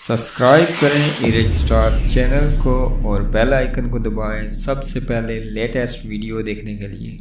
Subscribe کریں ایرج star channel کو اور بیل آئیکن کو دبائیں سب سے پہلے لیٹسٹ ویڈیو دیکھنے کے لیے۔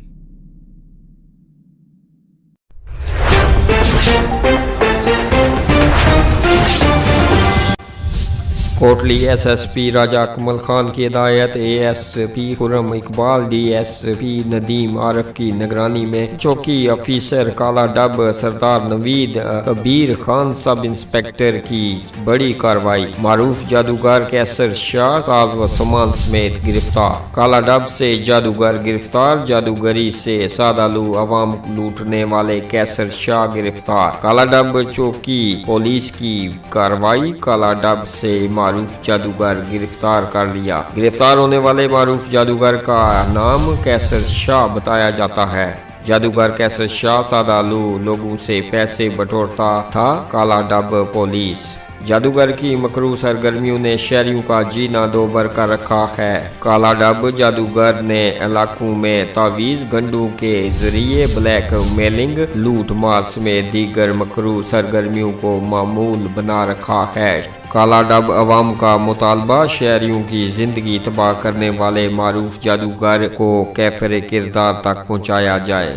Kotli S S P Raja Akmal Khan کی ہدایت A S P Khurram Iqbal D S P Nadeem Arif کی نگرانی میں چوکی افیسر کالا ڈب سردار نوید کبیر خان سب انسپکٹر کی بڑی کارروائی، معروف جادوگر کیسر شاہ ساز و سامان سمیت گرفتار۔ کالا ڈب سے جادوگر گرفتار، جادوگری سے سادہ عوام لوٹنے والے کیسر شاہ گرفتار۔ کالا ڈب چوکی پولیس کی کارروائی، کالا ڈب سے معروف جادوگر گرفتار کر لیا۔ گرفتار ہونے والے معروف جادوگر کا نام کیسر شاہ بتایا جاتا ہے۔ جادوگر کیسر شاہ سادہ لوگوں سے پیسے بٹورتا تھا۔ کالا ڈب پولیس جادوگر کی مکروہ سرگرمیوں نے شہریوں کا جینا دوبر کر رکھا ہے۔ کالا ڈب جادوگر نے علاقوں میں تعویذ گنڈوں کے ذریعے بلیک میلنگ، لوٹ مار سمیت دیگر مکروہ سرگرمیوں کو معمول بنا رکھا ہے۔ کالا ڈب عوام کا مطالبہ، شہریوں کی زندگی تباہ کرنے والے معروف جادوگر کو کیفر کردار تک پہنچایا جائے۔